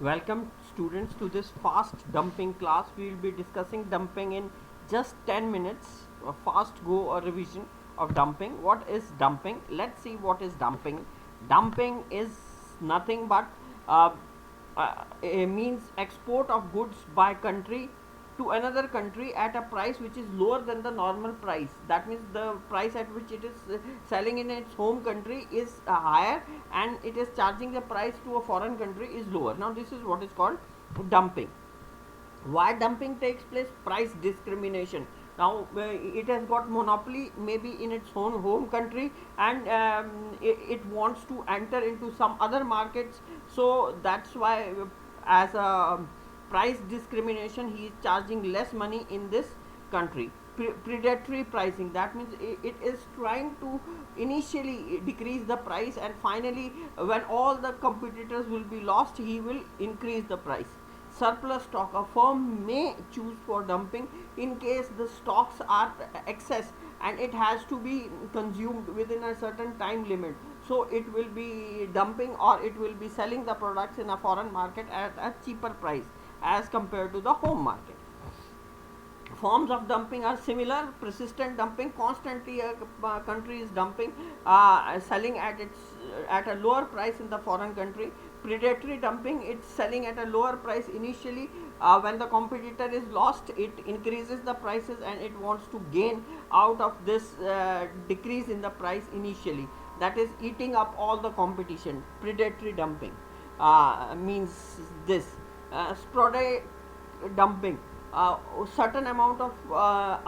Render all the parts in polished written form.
Welcome students to this fast dumping class. We will be discussing dumping in just 10 minutes. A fast go or revision of dumping. What is dumping? Let's see what is dumping. Dumping is nothing but means export of goods by country to another country at a price which is lower than the normal price. That means the price at which it is selling in its home country is higher, and it is charging the price to a foreign country is lower. Now this is what is called dumping. Why dumping takes place? Price discrimination. Now it has got monopoly maybe in its own home country, and it wants to enter into some other markets, so that's why as a price discrimination he is charging less money in this country. Predatory pricing, that means it is trying to initially decrease the price, and finally when all the competitors will be lost, he will increase the price. Surplus stock, a firm may choose for dumping in case the stocks are excess and it has to be consumed within a certain time limit, so it will be dumping, or it will be selling the products in a foreign market at a cheaper price as compared to the home market. Forms of dumping are similar. Persistent dumping, constantly a country is dumping, selling at a lower price in the foreign country. Predatory dumping, it's selling at a lower price initially. When the competitor is lost, it increases the prices and it wants to gain out of this decrease in the price initially, that is eating up all the competition. Predatory dumping means this. Sporadic dumping, certain amount of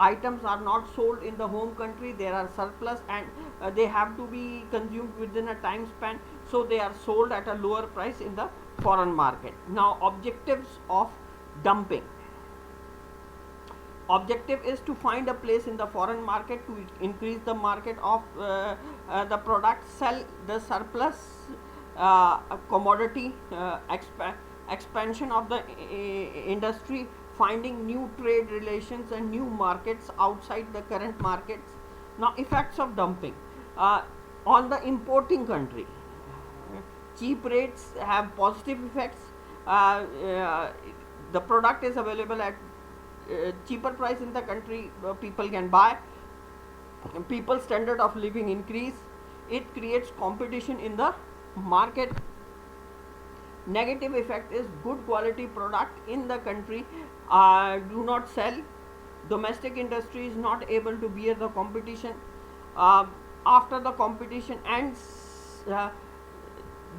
items are not sold in the home country, there are surplus, and they have to be consumed within a time span, so they are sold at a lower price in the foreign market. Now objectives of dumping. Objective is to find a place in the foreign market to increase the market of the product, sell the surplus commodity, expansion of the industry, finding new trade relations and new markets outside the current markets. Now effects of dumping on the importing country. Cheap rates have positive effects. The product is available at cheaper price in the country, people can buy, people's standard of living increase, it creates competition in the market. Negative effect is good quality product in the country do not sell, domestic industry is not able to bear the competition. After the competition ends,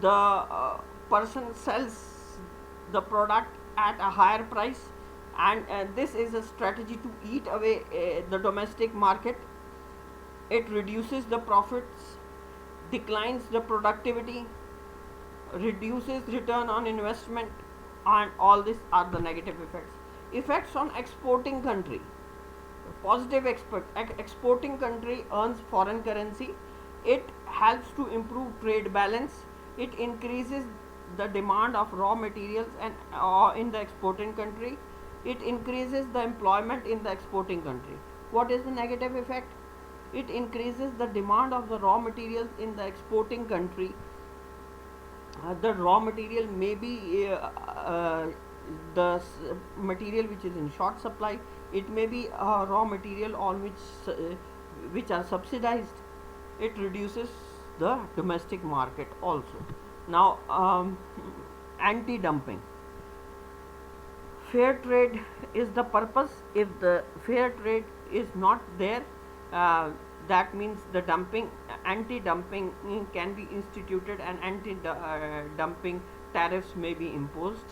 the person sells the product at a higher price, and this is a strategy to eat away the domestic market. It reduces the profits, declines the productivity, reduces return on investment, and all these are the negative effects. Effects on exporting country. Positive exporting country earns foreign currency, it helps to improve trade balance, it increases the demand of raw materials and in the exporting country, it increases the employment in the exporting country. What is the negative effect? It increases the demand of the raw materials in the exporting country. The raw material may be the material which is in short supply, it may be raw material on which are subsidized, it reduces the domestic market also. Now anti-dumping. Fair trade is the purpose. If the fair trade is not there, that means the dumping, anti-dumping can be instituted, and anti-dumping tariffs may be imposed.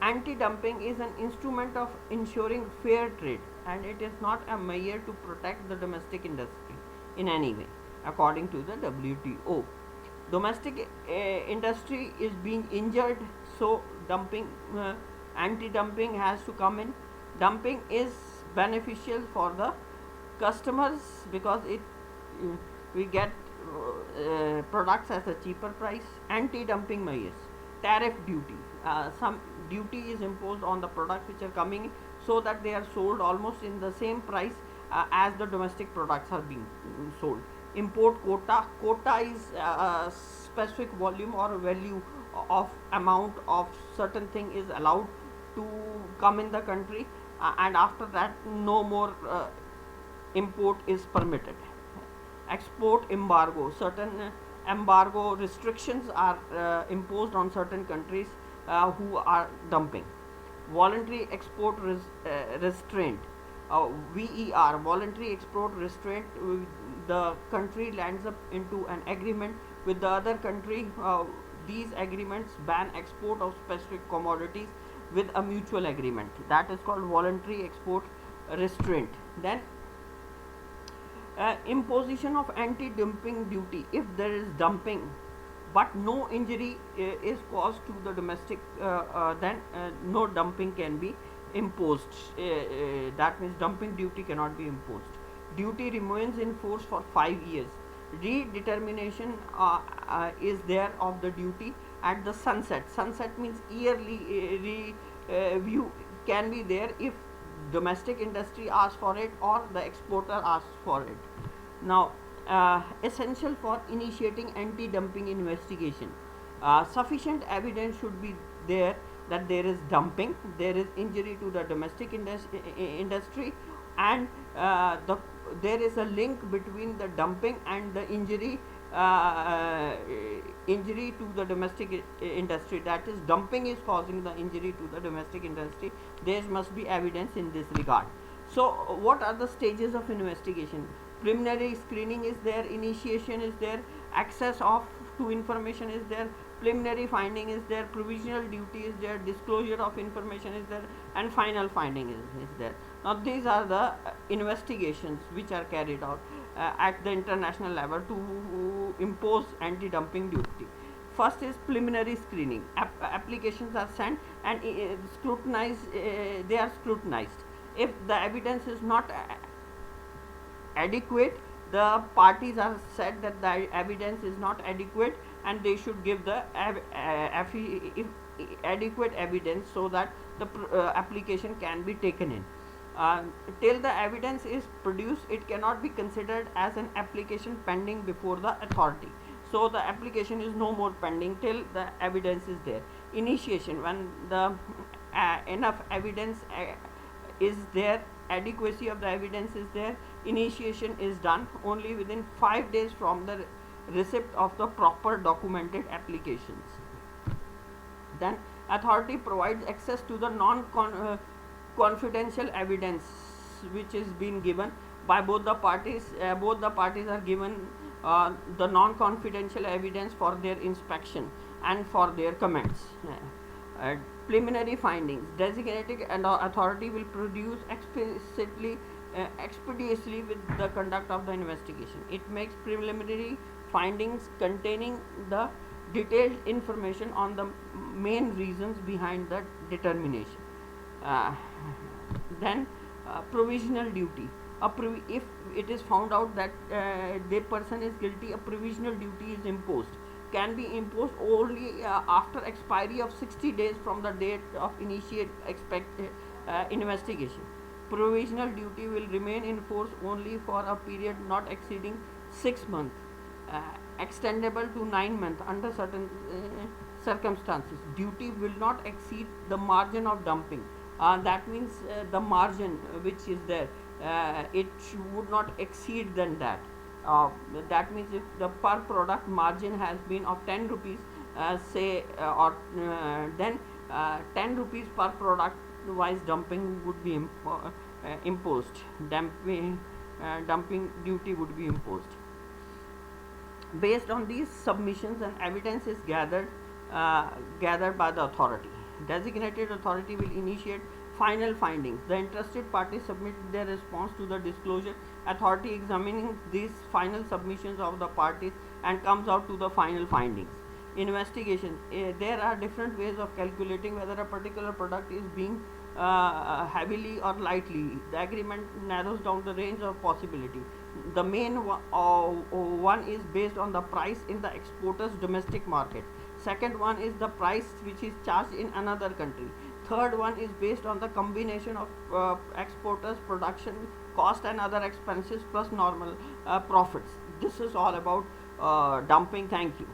Anti-dumping is an instrument of ensuring fair trade, and it is not a measure to protect the domestic industry in any way, according to the WTO. Domestic industry is being injured, so dumping, anti-dumping has to come in. Dumping is beneficial for the customers because it we get products at a cheaper price. Anti-dumping measures. Tariff duty, some duty is imposed on the products which are coming in, so that they are sold almost in the same price as the domestic products are being sold. Import quota. Quota is a specific volume or value of amount of certain thing is allowed to come in the country, and after that no more import is permitted. Export embargo, certain embargo restrictions are imposed on certain countries who are dumping. Voluntary export restraint, VER, voluntary export restraint. The country lands up into an agreement with the other country. These agreements ban export of specific commodities with a mutual agreement. That is called voluntary export restraint. Then imposition of anti-dumping duty. If there is dumping but no injury is caused to the domestic, then no dumping can be imposed. That means dumping duty cannot be imposed. Duty remains in force for 5 years. Redetermination is there of the duty at the sunset. Sunset means yearly review can be there if domestic industry asks for it or the exporter asks for it. Now, essential for initiating anti-dumping investigation. Sufficient evidence should be there that there is dumping, there is injury to the domestic industry, and there is a link between the dumping and the injury to the domestic industry. That is, dumping is causing the injury to the domestic industry. There must be evidence in this regard. So, what are the stages of investigation? Preliminary screening is there, initiation is there, access of to information is there, preliminary finding is there, provisional duty is there, disclosure of information is there, and final finding is there. Now these are the investigations which are carried out at the international level to impose anti-dumping duty. First is preliminary screening. Applications are sent and scrutinized. They are scrutinized. If the evidence is not adequate, the parties are said that the evidence is not adequate and they should give the adequate evidence so that the application can be taken in. Till the evidence is produced, it cannot be considered as an application pending before the authority. So the application is no more pending till the evidence is there. Initiation, when the enough evidence is there, adequacy of the evidence is there, initiation is done only within 5 days from the receipt of the proper documented applications. Then authority provides access to the confidential evidence which is being given by both the parties. Both the parties are given the non-confidential evidence for their inspection and for their comments. Preliminary findings. Designated and authority will produce expeditiously with the conduct of the investigation. It makes preliminary findings containing the detailed information on the main reasons behind the determination. Then provisional duty. If it is found out that the person is guilty, a provisional duty is imposed. Can be imposed only after expiry of 60 days from the date of investigation. Provisional duty will remain in force only for a period not exceeding 6 months, extendable to 9 months under certain circumstances. Duty will not exceed the margin of dumping. That means the margin which is there, it would not exceed than that. That means if the per product margin has been of 10 rupees, then 10 rupees per product wise dumping would be imposed. Dumping duty would be imposed. Based on these submissions and evidence is gathered by the authority. Designated authority will initiate final findings. The interested parties submit their response to the disclosure authority, examining these final submissions of the parties and comes out to the final findings. Investigation. There are different ways of calculating whether a particular product is being heavily or lightly. The agreement narrows down the range of possibility. The main one is based on the price in the exporter's domestic market. Second one is the price which is charged in another country. Third one is based on the combination of exporters' production cost and other expenses plus normal profits. This is all about dumping. Thank you.